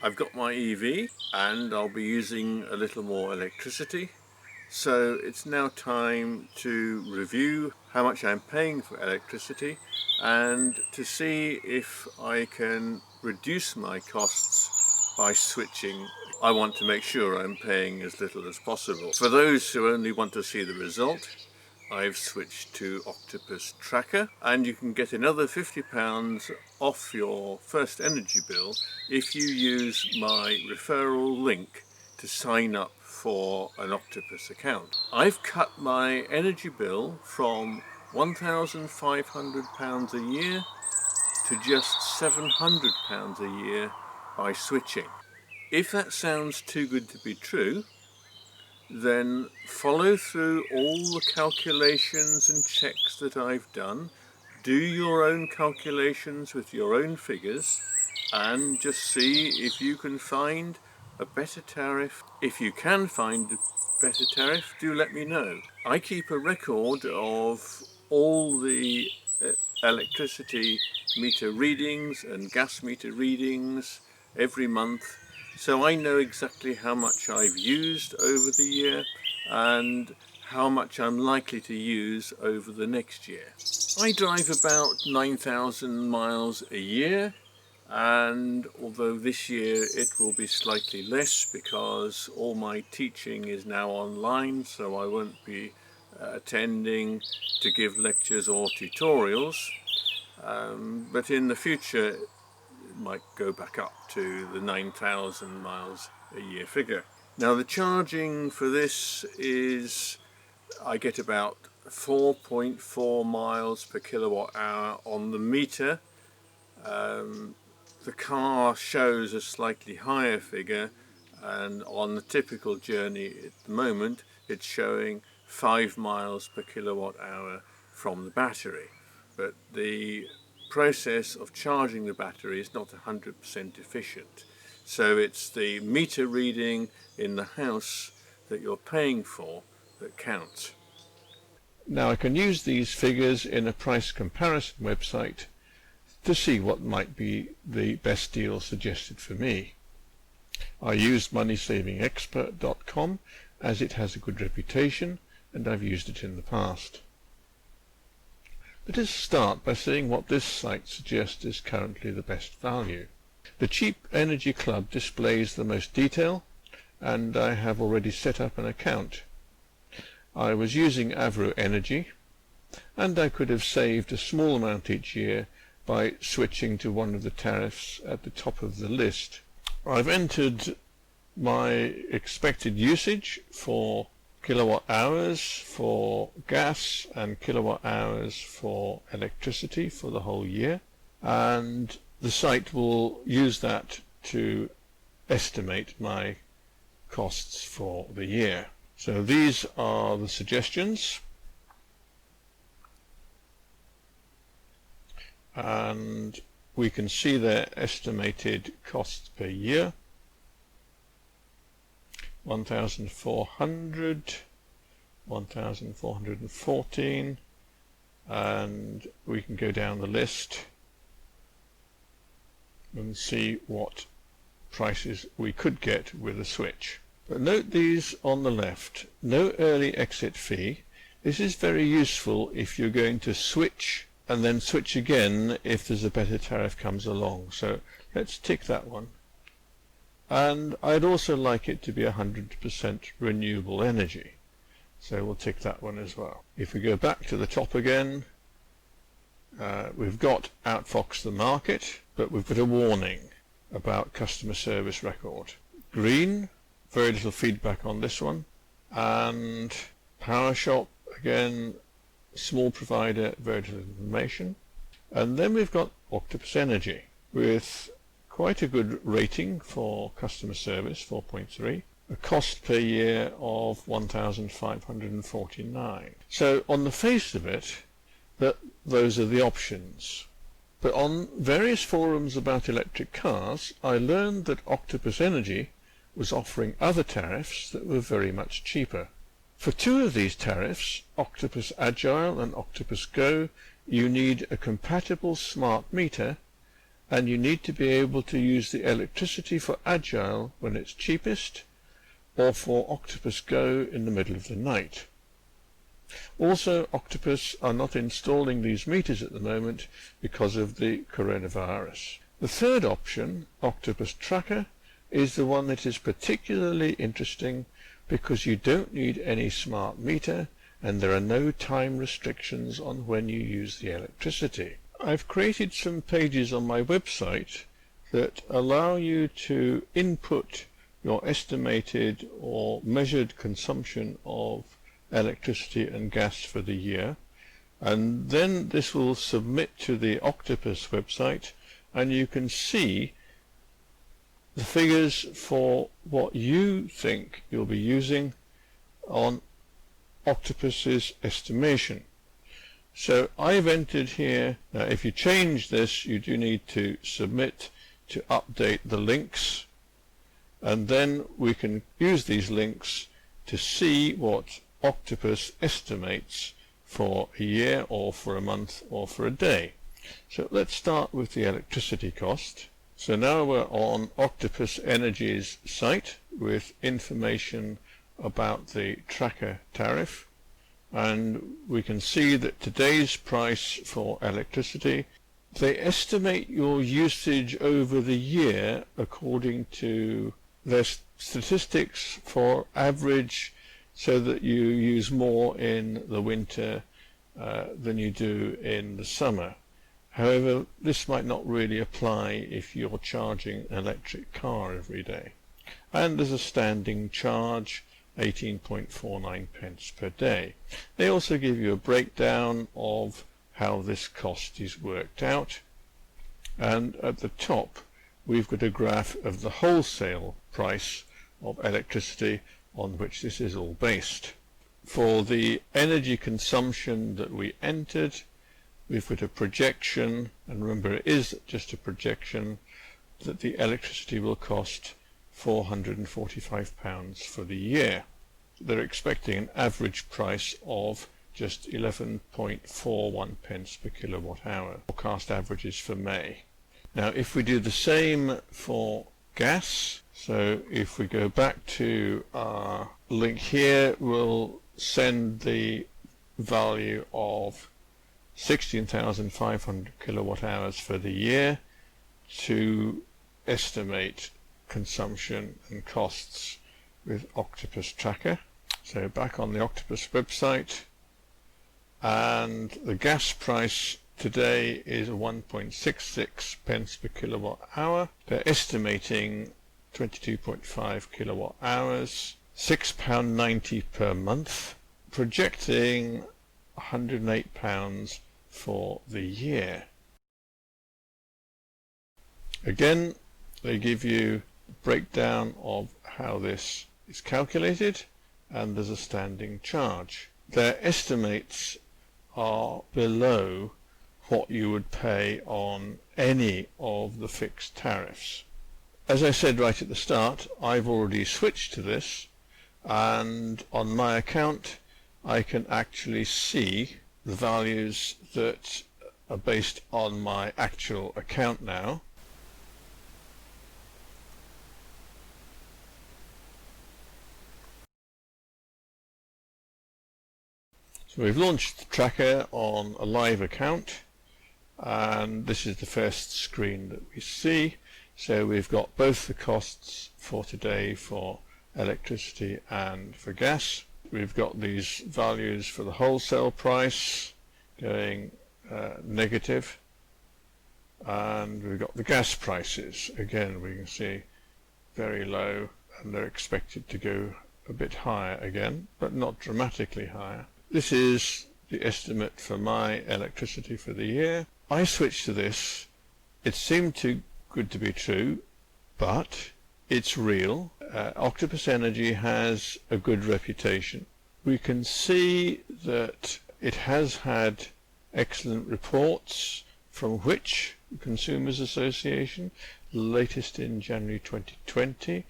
I've got my EV and I'll be using a little more electricity. So it's now time to review how much I'm paying for electricity and to see if I can reduce my costs by switching. I want to make sure I'm paying as little as possible. For those who only want to see the result, I've switched to Octopus Tracker, and you can get another £50 off your first energy bill if you use my referral link to sign up for an Octopus account. I've cut my energy bill from £1,500 a year to just £700 a year by switching. If that sounds too good to be true, then follow through all the calculations and checks that I've done. Do your own calculations with your own figures and just see if you can find a better tariff. If you can find a better tariff, do let me know. I keep a record of all the electricity meter readings and gas meter readings every month, so I know exactly how much I've used over the year and how much I'm likely to use over the next year. I drive about 9,000 miles a year, and although this year it will be slightly less because all my teaching is now online, so I won't be attending to give lectures or tutorials, but in the future it might go back up to the 9,000 miles a year figure. Now the charging for this is, I get about 4.4 miles per kilowatt hour on the meter. The car shows a slightly higher figure, and on the typical journey at the moment it's showing 5 miles per kilowatt hour from the battery. But the process of charging the battery is not 100% efficient. So it's the meter reading in the house that you're paying for that counts. Now I can use these figures in a price comparison website to see what might be the best deal suggested for me. I used moneysavingexpert.com as it has a good reputation and I've used it in the past. Let us start by seeing what this site suggests is currently the best value. The Cheap Energy Club displays the most detail, and I have already set up an account. I was using Avro Energy, and I could have saved a small amount each year by switching to one of the tariffs at the top of the list. I've entered my expected usage for kilowatt hours for gas and kilowatt hours for electricity for the whole year, and the site will use that to estimate my costs for the year. So these are the suggestions, and we can see their estimated costs per year. 1,400, 1,414, and we can go down the list and see what prices we could get with a switch. But note these on the left. No early exit fee. This is very useful if you're going to switch and then switch again if there's a better tariff comes along. So let's tick that one. And I'd also like it to be 100% renewable energy. So we'll tick that one as well. If we go back to the top again, we've got Outfox the market, but we've got a warning about customer service record. Green, very little feedback on this one. And PowerShop, again, small provider, very little information. And then we've got Octopus Energy with quite a good rating for customer service, 4.3, a cost per year of 1,549. So on the face of it, those are the options. But on various forums about electric cars, I learned that Octopus Energy was offering other tariffs that were very much cheaper. For two of these tariffs, Octopus Agile and Octopus Go, you need a compatible smart meter and you need to be able to use the electricity for Agile when it's cheapest, or for Octopus Go in the middle of the night. Also, Octopus are not installing these meters at the moment because of the coronavirus. The third option, Octopus Tracker, is the one that is particularly interesting because you don't need any smart meter and there are no time restrictions on when you use the electricity. I've created some pages on my website that allow you to input your estimated or measured consumption of electricity and gas for the year, and then this will submit to the Octopus website and you can see the figures for what you think you'll be using on Octopus's estimation. So I've entered here. Now if you change this, you do need to submit to update the links, and then we can use these links to see what Octopus estimates for a year or for a month or for a day. So let's start with the electricity cost. So now we're on Octopus Energy's site with information about the tracker tariff, and we can see that today's price for electricity, they estimate your usage over the year according to their statistics for average, so that you use more in the winter than you do in the summer. However, this might not really apply if you're charging an electric car every day. And there's a standing charge, 18.49 pence per day. They also give you a breakdown of how this cost is worked out, and at the top we've got a graph of the wholesale price of electricity on which this is all based. For the energy consumption that we entered, we've got a projection, and remember it is just a projection, that the electricity will cost £445 for the year. They're expecting an average price of just 11.41 pence per kilowatt hour. Forecast averages for May. Now if we do the same for gas, so if we go back to our link here, we'll send the value of 16,500 kilowatt hours for the year to estimate consumption and costs with Octopus Tracker. So back on the Octopus website, and the gas price today is 1.66 pence per kilowatt hour. They're estimating 22.5 kilowatt hours, £6.90 per month, projecting £108 for the year. Again, they give you a breakdown of how this is calculated, and there's a standing charge. Their estimates are below what you would pay on any of the fixed tariffs. As I said right at the start, I've already switched to this, and on my account I can actually see the values that are based on my actual account now. So we've launched the tracker on a live account, and this is the first screen that we see. So we've got both the costs for today for electricity and for gas. We've got these values for the wholesale price going negative, and we've got the gas prices. Again, we can see very low, and they're expected to go a bit higher again, but not dramatically higher. This is the estimate for my electricity for the year. I switched to this. It seemed too good to be true, but it's real. Octopus Energy has a good reputation. We can see that it has had excellent reports from Which Consumers Association, latest in January 2020,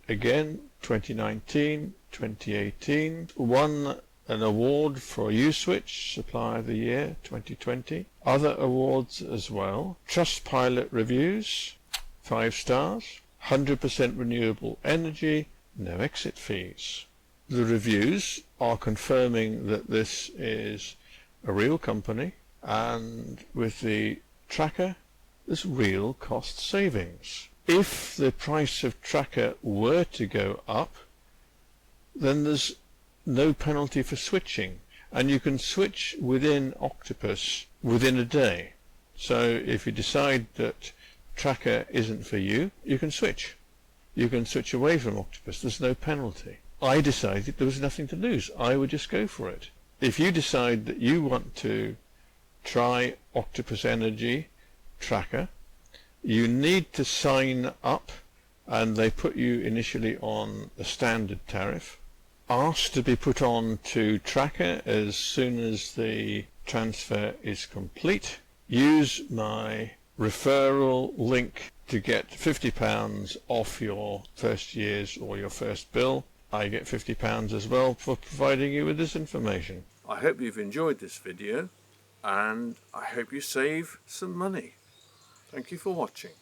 again 2019, 2018. One an award for U-Switch Supplier of the Year 2020. Other awards as well. Trustpilot reviews, 5 stars. 100% renewable energy, no exit fees. The reviews are confirming that this is a real company, and with the tracker there's real cost savings. If the price of tracker were to go up, then there's no penalty for switching, and you can switch within Octopus within a day. So if you decide that tracker isn't for you, you can switch. You can switch away from Octopus. There's no penalty. I decided there was nothing to lose. I would just go for it. If you decide that you want to try Octopus Energy Tracker, you need to sign up, and they put you initially on a standard tariff. Ask to be put on to Tracker as soon as the transfer is complete. Use my referral link to get £50 off your first year's or your first bill. I get £50 as well for providing you with this information. I hope you've enjoyed this video, and I hope you save some money. Thank you for watching.